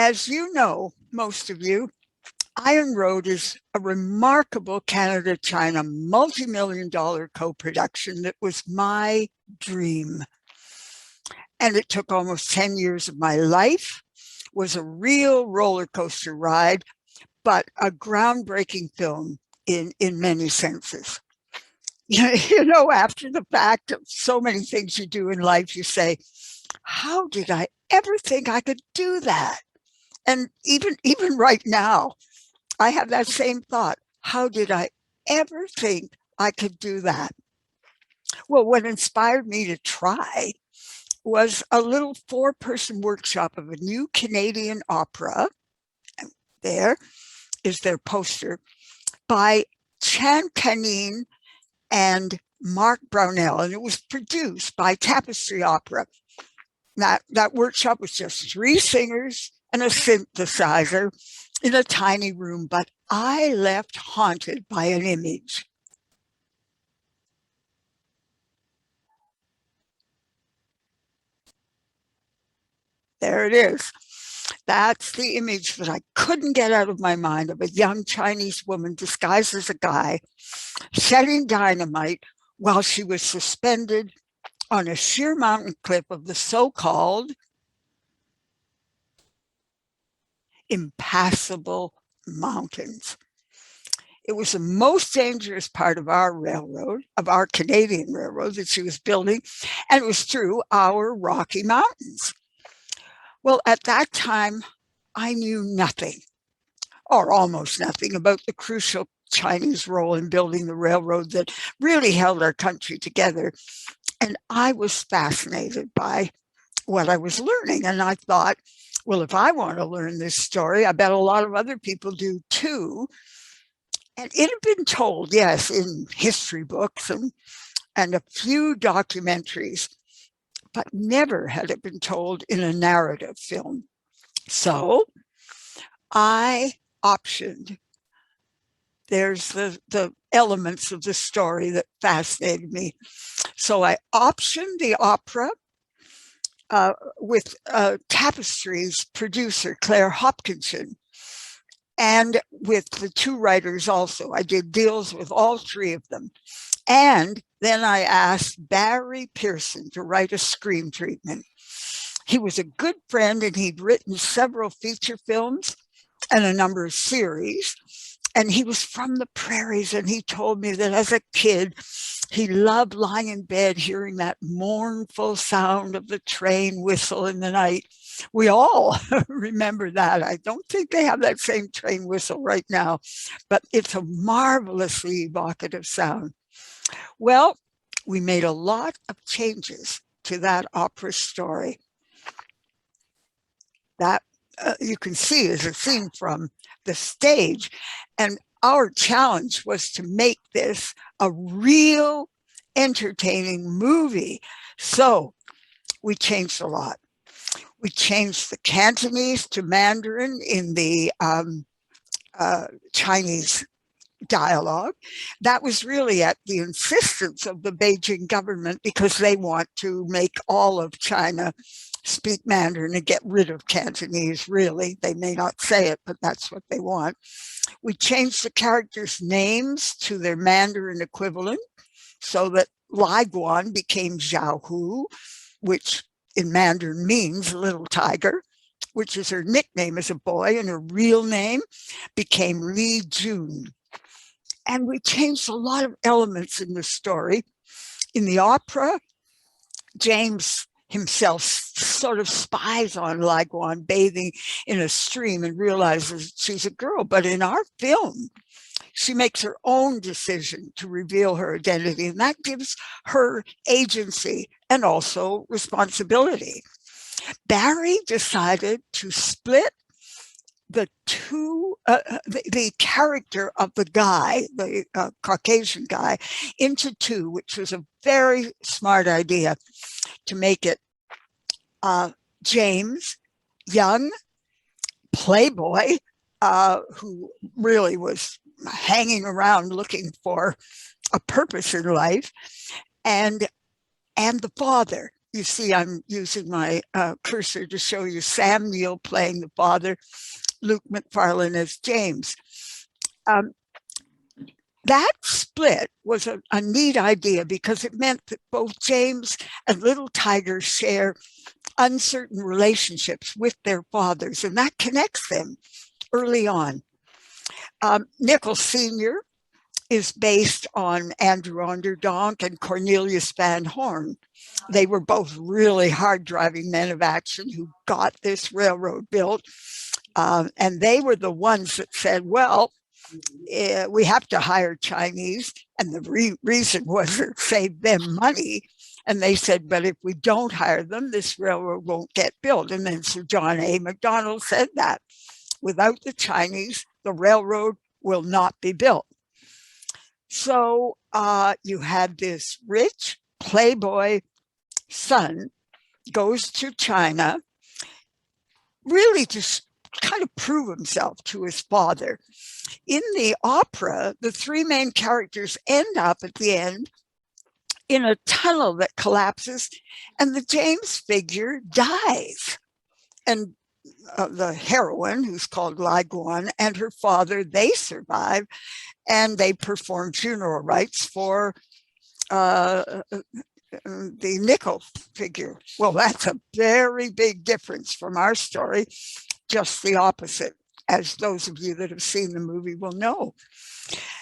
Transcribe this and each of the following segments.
As you know, most of you, Iron Road is a remarkable Canada-China multi-million dollar co-production that was my dream. And it took almost 10 years of my life, was a real roller coaster ride, but a groundbreaking film in many senses. After the fact of so many things you do in life, you say, how did I ever think I could do that? And even right now, I have that same thought. How did I ever think I could do that? Well, what inspired me to try was a little four-person workshop of a new Canadian opera. There is their poster by Chan Canine and Mark Brownell, and it was produced by Tapestry Opera. That workshop was just three singers and a synthesizer in a tiny room, but I left haunted by an image. There it is. That's the image that I couldn't get out of my mind of a young Chinese woman disguised as a guy setting dynamite while she was suspended on a sheer mountain cliff of the so-called impassable mountains. It was the most dangerous part of our railroad, of our Canadian railroad that she was building, and it was through our Rocky Mountains. Well, at that time, I knew nothing, or almost nothing, about the crucial Chinese role in building the railroad that really held our country together. And I was fascinated by what I was learning. And I thought, well, if I want to learn this story, I bet a lot of other people do too. And it had been told, yes, in history books and a few documentaries, but never had it been told in a narrative film. So I optioned. There's the elements of the story that fascinated me. So I optioned the opera with Tapestry's producer, Claire Hopkinson, and with the two writers also. I did deals with all three of them. And then I asked Barry Pearson to write a screen treatment. He was a good friend and he'd written several feature films and a number of series. And he was from the prairies, and he told me that as a kid, he loved lying in bed, hearing that mournful sound of the train whistle in the night. We all remember that. I don't think they have that same train whistle right now, but it's a marvelously evocative sound. Well, we made a lot of changes to that opera story. That you can see is a scene from the stage. And our challenge was to make this a real entertaining movie. So we changed a lot. We changed the Cantonese to Mandarin in the Chinese dialogue. That was really at the insistence of the Beijing government because they want to make all of China speak Mandarin and get rid of Cantonese, really. They may not say it, but that's what they want. We changed the characters' names to their Mandarin equivalent so that Lai Guan became Zhao Hu, which in Mandarin means little tiger, which is her nickname as a boy, and her real name became Li Jun. And we changed a lot of elements in the story. In the opera, James himself sort of spies on Lai Guan bathing in a stream and realizes she's a girl. But in our film, she makes her own decision to reveal her identity, and that gives her agency and also responsibility. Barry decided to split the character of the guy, the Caucasian guy, into two, which was a very smart idea to make it James, young playboy, who really was hanging around looking for a purpose in life, and the father, you see I'm using my cursor to show you Sam Neill playing the father, Luke McFarlane as James. Um, that split was a neat idea because it meant that both James and little Tiger share uncertain relationships with their fathers, and that connects them early on. Nichols Sr. is based on Andrew Onderdonk and Cornelius Van Horn. They were both really hard driving men of action who got this railroad built. And they were the ones that said, well, we have to hire Chinese. And the reason was it saved them money. And they said, but if we don't hire them, this railroad won't get built. And then Sir John A. Macdonald said that without the Chinese, the railroad will not be built. So you had this rich playboy son goes to China really to kind of prove himself to his father. In the opera, the three main characters end up at the end in a tunnel that collapses, and the James figure dies. And the heroine, who's called Lai Guan, and her father, they survive, and they perform funeral rites for the nickel figure. Well, that's a very big difference from our story, just the opposite, as those of you that have seen the movie will know.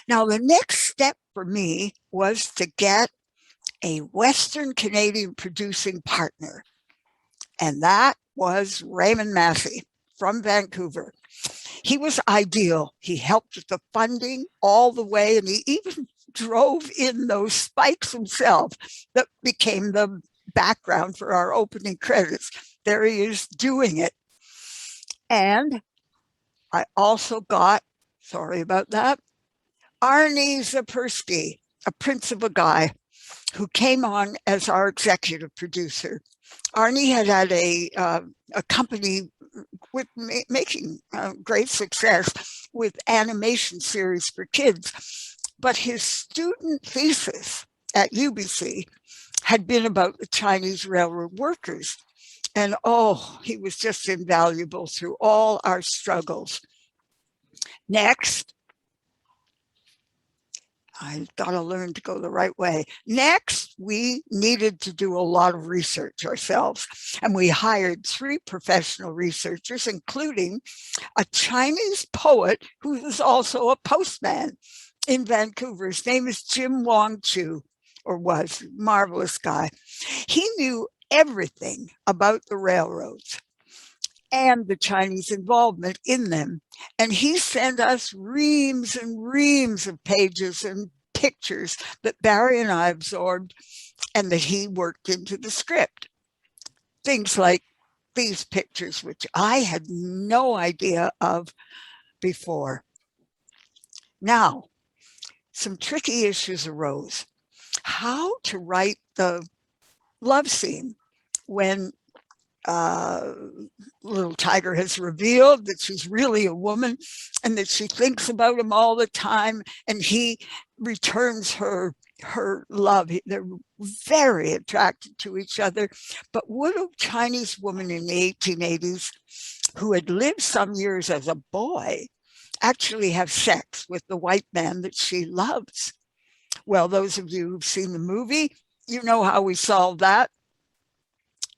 Now, the next step for me was to get a Western Canadian producing partner, and that was Raymond Massey from Vancouver. He was ideal. He helped with the funding all the way, and he even drove in those spikes himself that became the background for our opening credits. There he is doing it. And I also got, sorry about that, Arnie Zapersky, a prince of a guy who came on as our executive producer. Arnie had a company with making great success with animation series for kids. But his student thesis at UBC had been about the Chinese railroad workers. And oh, he was just invaluable through all our struggles. Next, I've got to learn to go the right way. Next, we needed to do a lot of research ourselves. And we hired 3 professional researchers, including a Chinese poet who was also a postman in Vancouver. His name is Jim Wong Chu, or was, marvelous guy. He knew everything about the railroads and the Chinese involvement in them. And he sent us reams and reams of pages and pictures that Barry and I absorbed and that he worked into the script. Things like these pictures, which I had no idea of before. Now, some tricky issues arose. How to write the love scene when little Tiger has revealed that she's really a woman and that she thinks about him all the time, and he returns her love. They're very attracted to each other. But would a Chinese woman in the 1880s who had lived some years as a boy actually have sex with the white man that she loves? Well, those of you who've seen the movie, you know how we solved that.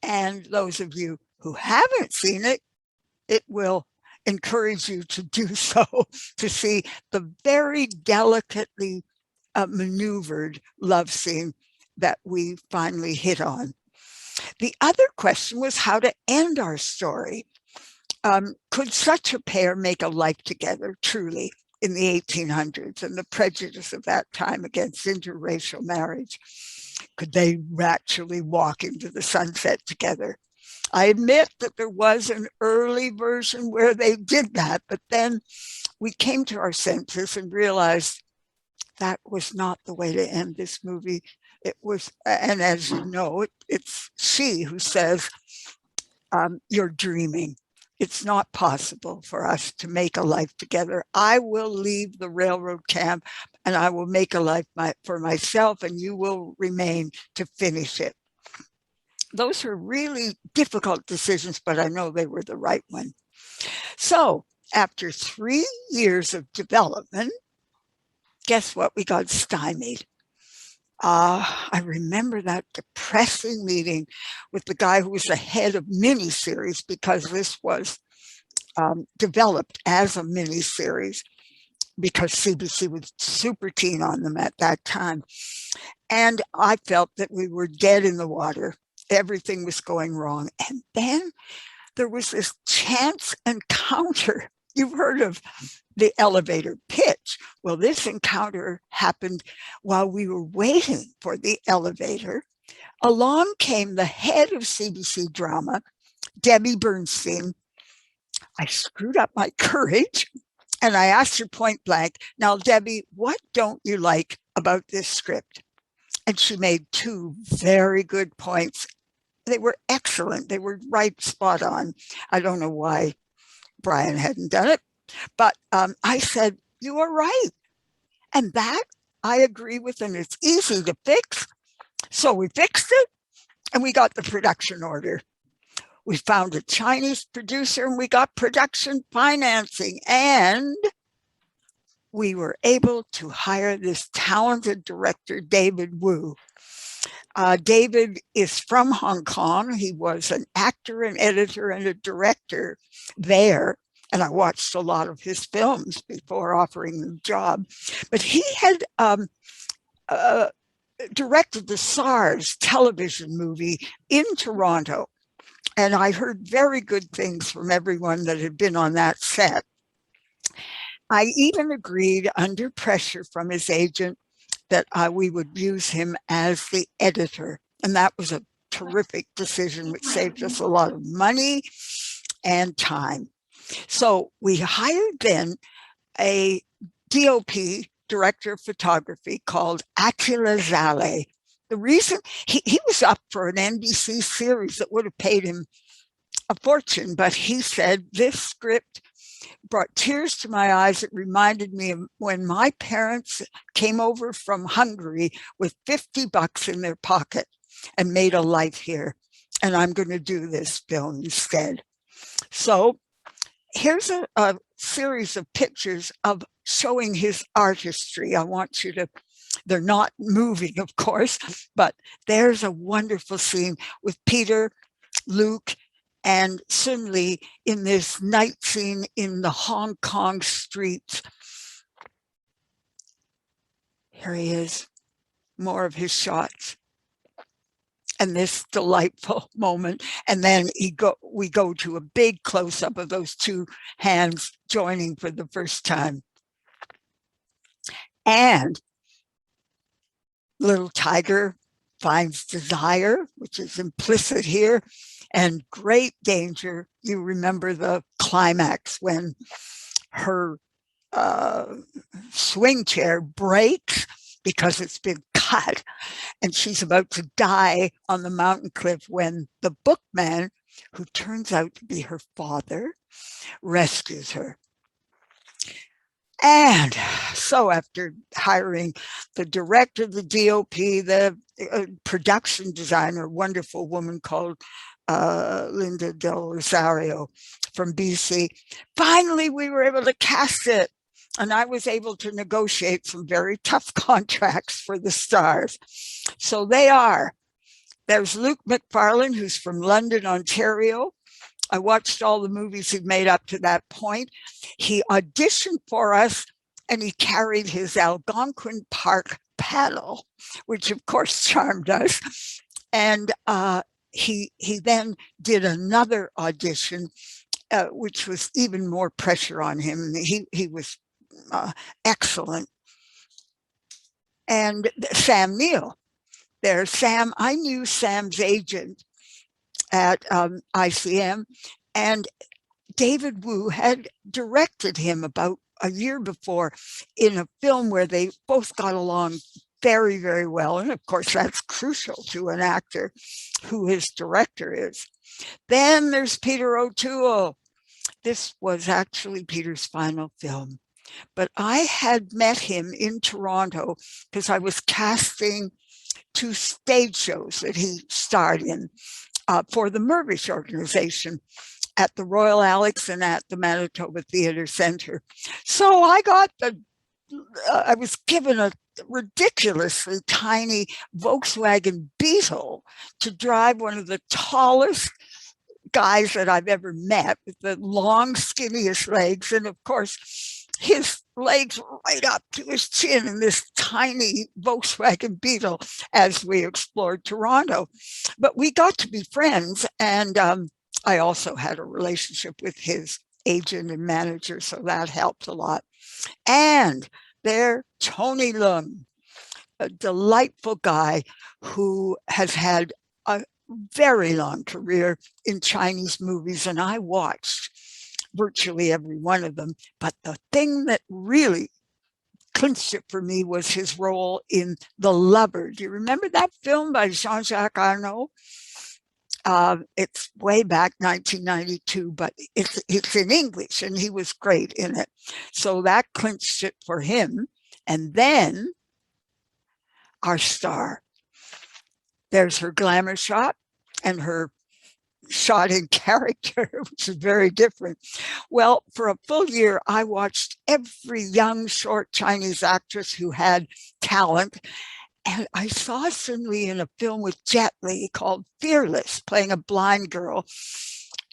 And those of you who haven't seen it, it will encourage you to do so, to see the very delicately maneuvered love scene that we finally hit on. The other question was how to end our story. Could such a pair make a life together, truly, in the 1800s and the prejudice of that time against interracial marriage? Could they actually walk into the sunset together? I admit that there was an early version where they did that, but then we came to our senses and realized that was not the way to end this movie. It was, and as you know, it's she who says, you're dreaming. It's not possible for us to make a life together. I will leave the railroad camp and I will make a life for myself, and you will remain to finish it. Those were really difficult decisions, but I know they were the right one. So after 3 years of development, guess what? We got stymied. I remember that depressing meeting with the guy who was the head of miniseries, because this was developed as a miniseries because CBC was super keen on them at that time. And I felt that we were dead in the water. Everything was going wrong. And then there was this chance encounter. You've heard of the elevator pitch. Well, this encounter happened while we were waiting for the elevator. Along came the head of CBC drama, Debbie Bernstein. I screwed up my courage and I asked her point blank, now, Debbie, what don't you like about this script? And she made two very good points. They were excellent. They were right spot on. I don't know why Brian hadn't done it, but I said, you are right. And that I agree with, and it's easy to fix. So we fixed it and we got the production order. We found a Chinese producer and we got production financing, and we were able to hire this talented director, David Wu. David is from Hong Kong. He was an actor, an editor, and a director there. And I watched a lot of his films before offering the job. But he had directed the SARS television movie in Toronto. And I heard very good things from everyone that had been on that set. I even agreed under pressure from his agent that we would use him as the editor. And that was a terrific decision, which saved us a lot of money and time. So we hired then a DOP, director of photography, called Attila Zale. The reason he was up for an NBC series that would have paid him a fortune, but he said, this script brought tears to my eyes. It reminded me of when my parents came over from Hungary with $50 in their pocket and made a life here. And I'm going to do this film instead. So here's a series of pictures of showing his artistry. I want you to, they're not moving, of course, but there's a wonderful scene with Peter, Luke, and Sun Li in this night scene in the Hong Kong streets. Here he is, more of his shots. And this delightful moment. And then we go to a big close-up of those two hands joining for the first time. And little tiger finds desire, which is implicit here, and great danger. You remember the climax when her swing chair breaks because it's been cut and she's about to die on the mountain cliff when the bookman, who turns out to be her father, rescues her. And so after hiring the director, the DOP, the production designer, a wonderful woman called Linda Del Rosario from BC, finally we were able to cast it. And I was able to negotiate some very tough contracts for the stars. So there's Luke McFarlane, who's from London, Ontario. I watched all the movies he'd made up to that point. He auditioned for us and he carried his Algonquin Park paddle, which of course charmed us. And he then did another audition, which was even more pressure on him. He was excellent. And Sam Neill, there's Sam. I knew Sam's agent at ICM, and David Wu had directed him about a year before in a film where they both got along very, very well. And of course, that's crucial to an actor who his director is. Then there's Peter O'Toole. This was actually Peter's final film. But I had met him in Toronto because I was casting 2 stage shows that he starred in for the Mirvish organization at the Royal Alex and at the Manitoba Theatre Centre. So I was given a ridiculously tiny Volkswagen Beetle to drive, one of the tallest guys that I've ever met, with the long, skinniest legs. And of course, his legs right up to his chin in this tiny Volkswagen Beetle as we explored Toronto. But we got to be friends. And I also had a relationship with his agent and manager, so that helped a lot. And there, Tony Leung, a delightful guy who has had a very long career in Chinese movies, and I watched virtually every one of them. But the thing that really clinched it for me was his role in The Lover. Do you remember that film by Jean-Jacques Arnaud? It's way back 1992, but it's in English, and he was great in it. So that clinched it for him. And then our star, there's her glamour shot and her shot in character, which is very different. Well, for a full year, I watched every young, short Chinese actress who had talent. And I saw Sun Li in a film with Jet Li called Fearless, playing a blind girl.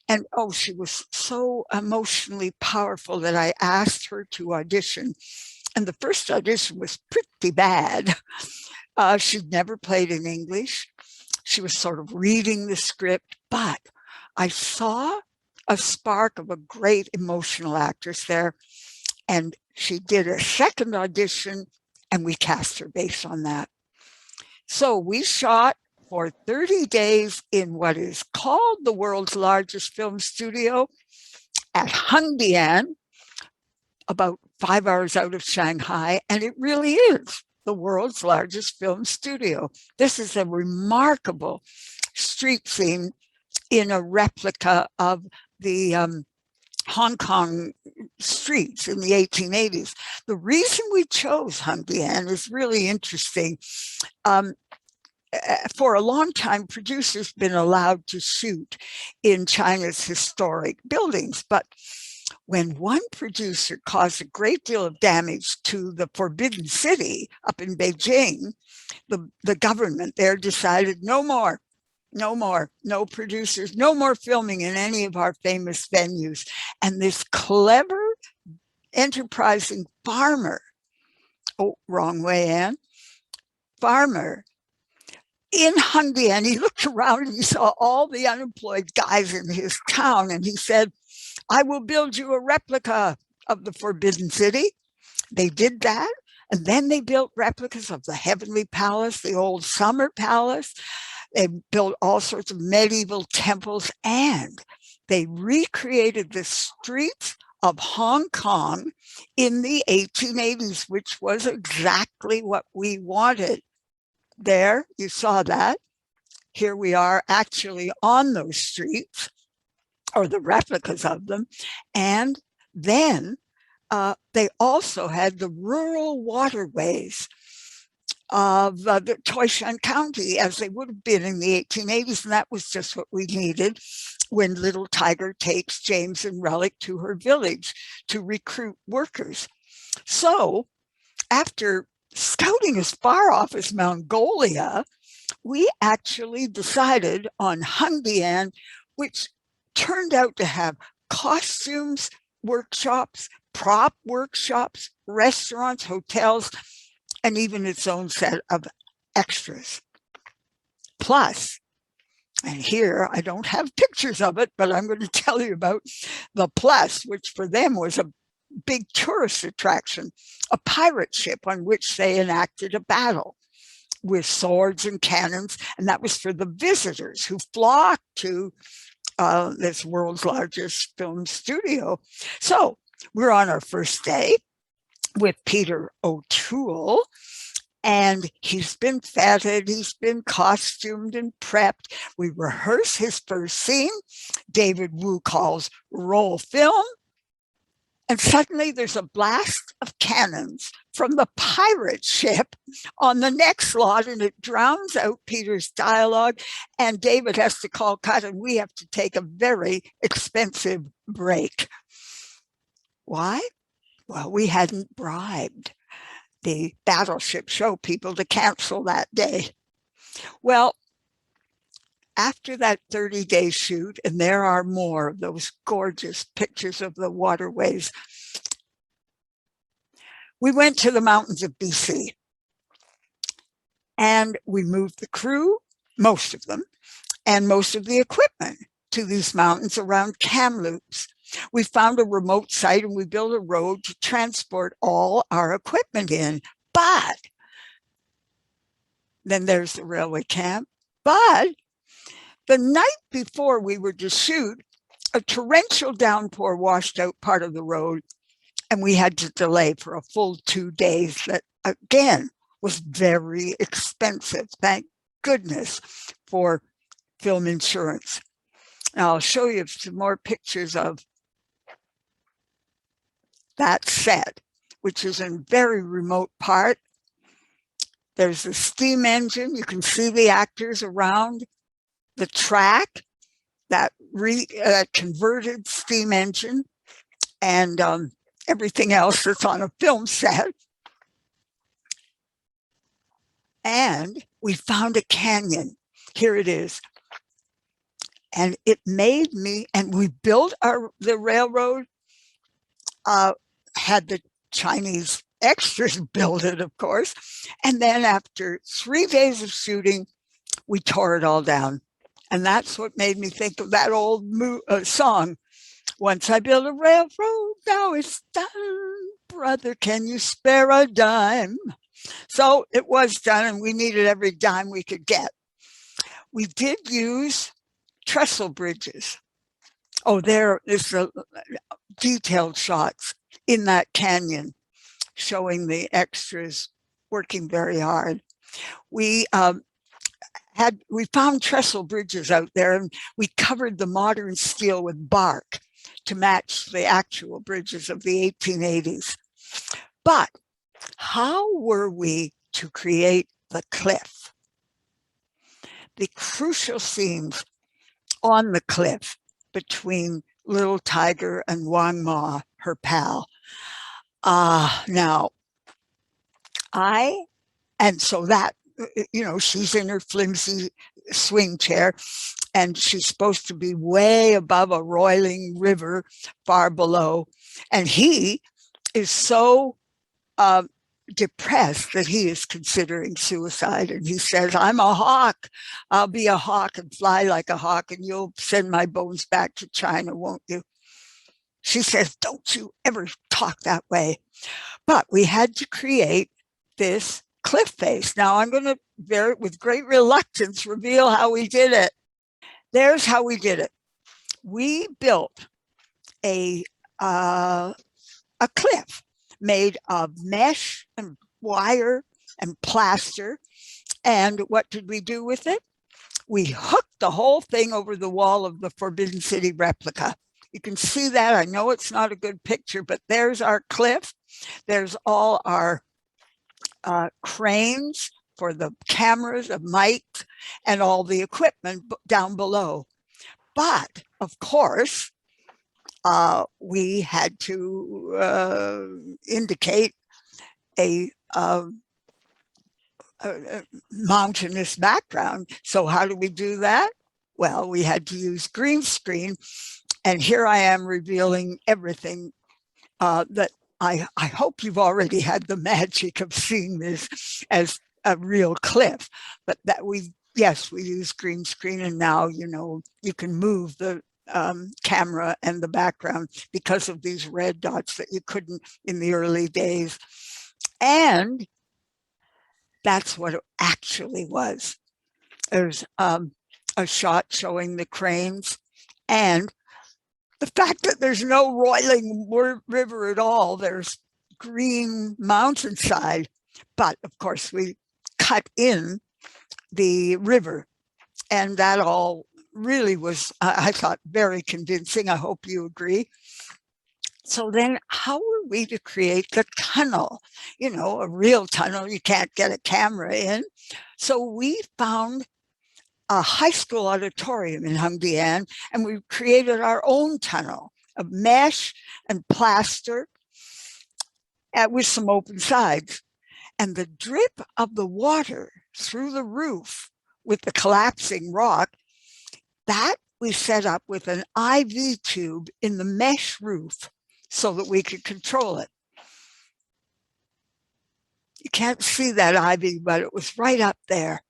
And oh, she was so emotionally powerful that I asked her to audition. And the first audition was pretty bad. She'd never played in English. She was sort of reading the script, but I saw a spark of a great emotional actress there. And she did a second audition, and we cast her based on that. So we shot for 30 days in what is called the world's largest film studio at Hengdian, about 5 hours out of Shanghai, and it really is the world's largest film studio. This is a remarkable street scene in a replica of the Hong Kong streets in the 1880s. The reason we chose Hengdian is really interesting. For a long time, producers have been allowed to shoot in China's historic buildings, but when one producer caused a great deal of damage to the Forbidden City up in Beijing, the government there decided no more, no producers, no more filming in any of our famous venues. And this clever, enterprising farmer, oh, wrong way, Anne, farmer in Hengdian, he looked around and he saw all the unemployed guys in his town, and he said, I will build you a replica of the Forbidden City. They did that. And then they built replicas of the Heavenly Palace, the Old Summer Palace. They built all sorts of medieval temples, and they recreated the streets of Hong Kong in the 1880s, which was exactly what we wanted. There, you saw that. Here we are actually on those streets, or the replicas of them. And then they also had the rural waterways of the Taishan County, as they would have been in the 1880s. And that was just what we needed when little Tiger takes James and Relic to her village to recruit workers. So after scouting as far off as Mongolia, we actually decided on Hengdian, which turned out to have costumes, workshops, prop workshops, restaurants, hotels, and even its own set of extras. Plus, and here I don't have pictures of it, but I'm going to tell you about the plus, which for them was a big tourist attraction, a pirate ship on which they enacted a battle with swords and cannons. And that was for the visitors who flocked to this world's largest film studio. So we're on our first day with Peter O'Toole, and he's been feted, he's been costumed and prepped. We rehearse his first scene, David Wu calls roll film. And suddenly there's a blast of cannons from the pirate ship on the next lot, and it drowns out Peter's dialogue. And David has to call cut, and we have to take a very expensive break. Why? Well, we hadn't bribed the battleship show people to cancel that day. Well, after that 30-day shoot, and there are more of those gorgeous pictures of the waterways, we went to the mountains of BC and we moved the crew, most of them, and most of the equipment to these mountains around Kamloops. We found a remote site and we built a road to transport all our equipment in. But then there's the railway camp. But the night before we were to shoot, a torrential downpour washed out part of the road, and we had to delay for a full 2 days. That, again, was very expensive. Thank goodness for film insurance. Now, I'll show you some more pictures of that set, which is in a very remote part. There's a steam engine. You can see the actors around the track, that converted steam engine, and everything else that's on a film set. And we found a canyon. Here it is. And it made me, and we built the railroad, had the Chinese extras build it, of course. And then after 3 days of shooting, we tore it all down. And that's what made me think of that old song. Once I built a railroad, now it's done. Brother, can you spare a dime? So it was done, and we needed every dime we could get. We did use trestle bridges. Oh, there is the detailed shots in that canyon showing the extras working very hard. We found trestle bridges out there, and we covered the modern steel with bark to match the actual bridges of the 1880s. But how were we to create the cliff? The crucial scenes on the cliff between Little Tiger and Wang Ma, her pal. Now, and so that, she's in her flimsy swing chair, and she's supposed to be way above a roiling river far below. And he is so depressed that he is considering suicide. And he says, I'm a hawk. I'll be a hawk and fly like a hawk, and you'll send my bones back to China, won't you? She says, don't you ever talk that way. But we had to create this cliff face. Now I'm going to, with great reluctance, reveal how we did it. There's how we did it. We built a cliff made of mesh and wire and plaster. And what did we do with it? We hooked the whole thing over the wall of the Forbidden City replica. You can see that. I know it's not a good picture, but there's our cliff. There's all our cranes for the cameras, the mics, and all the equipment down below. But, of course, we had to indicate a mountainous background. So how do we do that? Well, we had to use green screen. And here I am revealing everything that I hope you've already had the magic of seeing this as a real cliff. But that yes, we use green screen, and now, you can move the camera and the background because of these red dots that you couldn't in the early days. And that's what it actually was. There's a shot showing the cranes, and the fact that there's no roiling river at all. There's green mountainside, but of course we cut in the river, and that all really was, I thought, very convincing. I hope you agree. So then how were we to create the tunnel? You know, a real tunnel, you can't get a camera in. So we found a high school auditorium in Hungdian, and we created our own tunnel of mesh and plaster with some open sides. And the drip of the water through the roof with the collapsing rock, that we set up with an IV tube in the mesh roof so that we could control it. You can't see that IV, but it was right up there.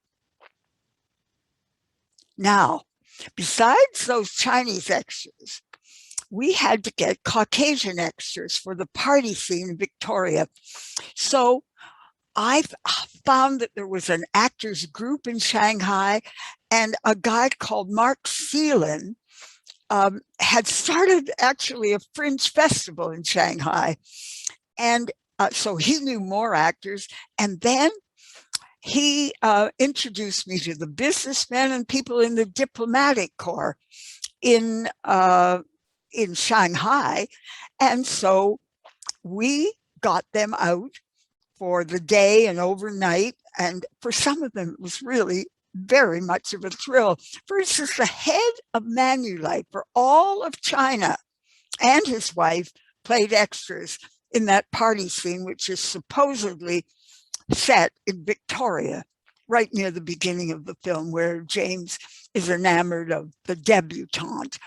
Now, besides those Chinese extras, we had to get Caucasian extras for the party scene in Victoria. So I found that there was an actors group in Shanghai, and a guy called Mark Phelan had started actually a fringe festival in Shanghai. And so he knew more actors. And then he introduced me to the businessmen and people in the diplomatic corps in Shanghai. And so we got them out for the day and overnight. And for some of them, it was really very much of a thrill. For instance, the head of Manulife for all of China and his wife played extras in that party scene, which is supposedly set in Victoria, right near the beginning of the film, where James is enamored of the debutante,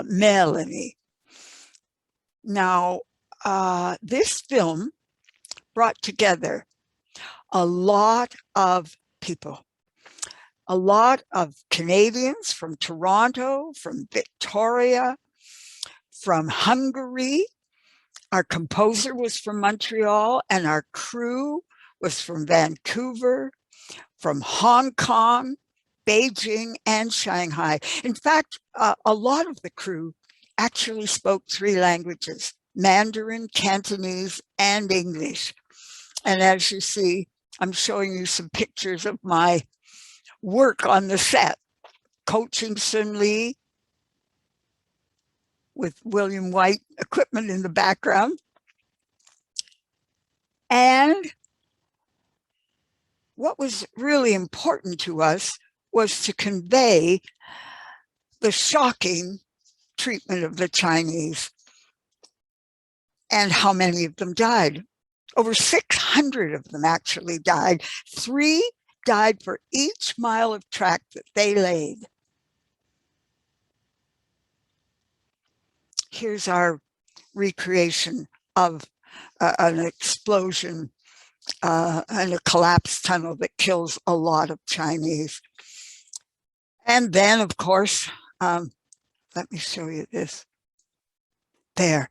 Melanie. Now, this film brought together a lot of people, a lot of Canadians from Toronto, from Victoria, from Hungary. Our composer was from Montreal, and our crew was from Vancouver, from Hong Kong, Beijing, and Shanghai. In fact, a lot of the crew actually spoke 3 languages: Mandarin, Cantonese, and English. And as you see, I'm showing you some pictures of my work on the set, coaching Sun Lee with William White equipment in the background. And what was really important to us was to convey the shocking treatment of the Chinese and how many of them died. Over 600 of them actually died. 3 died for each mile of track that they laid. Here's our recreation of an explosion and a collapsed tunnel that kills a lot of Chinese. And then, of course, let me show you this. There.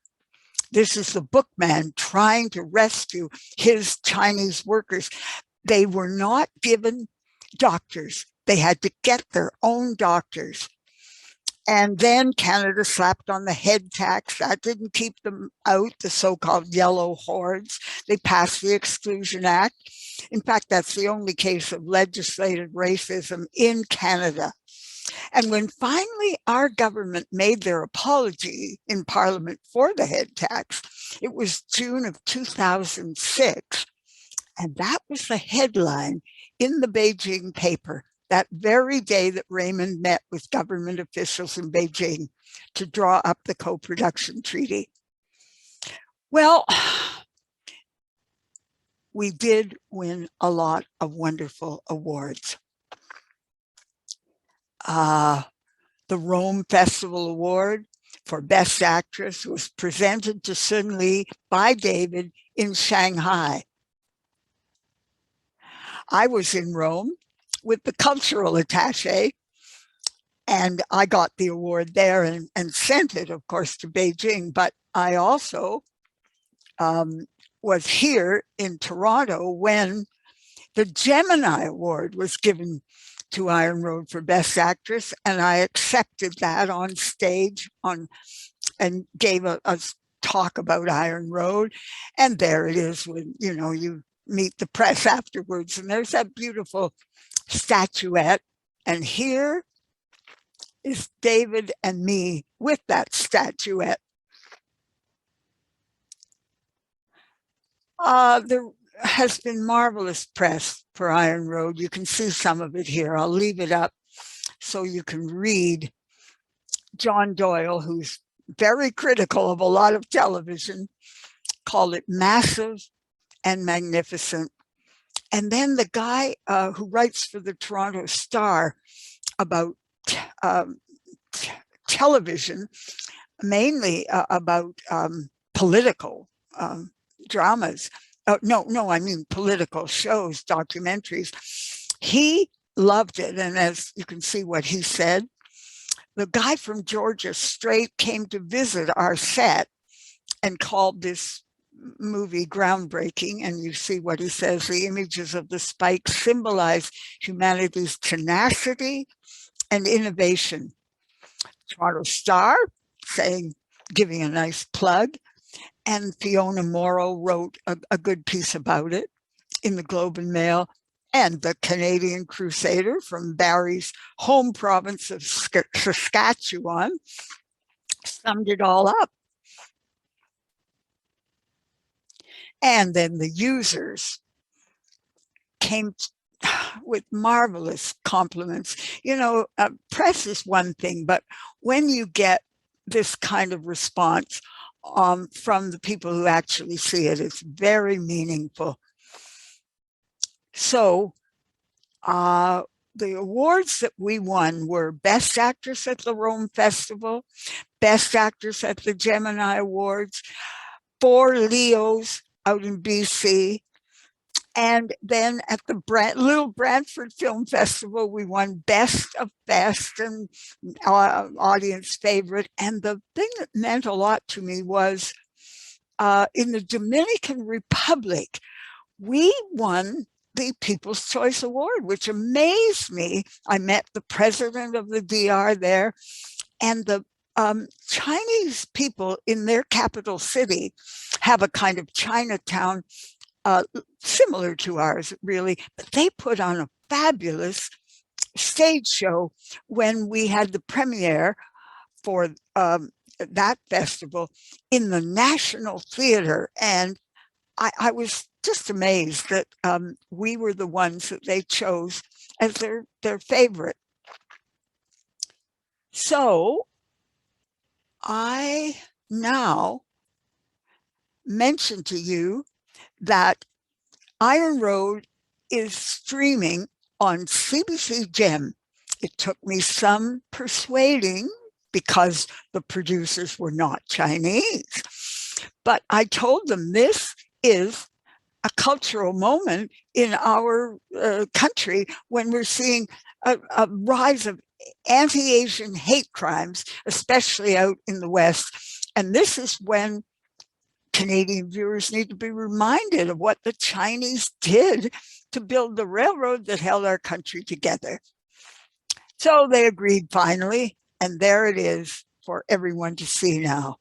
This is the bookman trying to rescue his Chinese workers. They were not given doctors. They had to get their own doctors. And then Canada slapped on the head tax. That didn't keep them out, the so-called yellow hordes. They passed the Exclusion Act. In fact, that's the only case of legislated racism in Canada. And when finally our government made their apology in Parliament for the head tax, it was June of 2006. And that was the headline in the Beijing paper that very day that Raymond met with government officials in Beijing to draw up the co-production treaty. Well, we did win a lot of wonderful awards. The Rome Festival Award for Best Actress was presented to Sun Lee by David in Shanghai. I was in Rome with the cultural attaché, and I got the award there and sent it, of course, to Beijing. But I also was here in Toronto when the Gemini Award was given to Iron Road for Best Actress, and I accepted that on stage and gave a talk about Iron Road. And there it is when, you know, you meet the press afterwards, and there's that beautiful statuette. And here is David and me with that statuette. There has been marvelous press for Iron Road. You can see some of it here. I'll leave it up so you can read. John Doyle, who's very critical of a lot of television, called it massive and magnificent. And then the guy who writes for the Toronto Star about um, television, mainly about political dramas. No, I mean political shows, documentaries. He loved it. And as you can see what he said, the guy from Georgia Strait came to visit our set and called this movie groundbreaking. And you see what he says: the images of the spikes symbolize humanity's tenacity and innovation. Toronto Star saying, giving a nice plug, and Fiona Morrow wrote a good piece about it in the Globe and Mail. And the Canadian Crusader from Barry's home province of Saskatchewan summed it all up. And then the users came with marvelous compliments. You know, press is one thing, but when you get this kind of response from the people who actually see it, it's very meaningful. So the awards that we won were Best Actress at the Rome Festival, Best Actress at the Gemini Awards, 4 Leos out in BC, and then at the Little Brantford Film Festival, we won Best of Best and audience favorite. And the thing that meant a lot to me was in the Dominican Republic, we won the People's Choice Award, which amazed me. I met the president of the DR there, and the Chinese people in their capital city have a kind of Chinatown similar to ours, really, but they put on a fabulous stage show when we had the premiere for that festival in the National Theater. And I was just amazed that we were the ones that they chose as their favorite. So I now mention to you that Iron Road is streaming on CBC Gem. It took me some persuading because the producers were not Chinese. But I told them this is a cultural moment in our country when we're seeing a rise of anti-Asian hate crimes, especially out in the West. And this is when Canadian viewers need to be reminded of what the Chinese did to build the railroad that held our country together. So they agreed finally, and there it is for everyone to see now.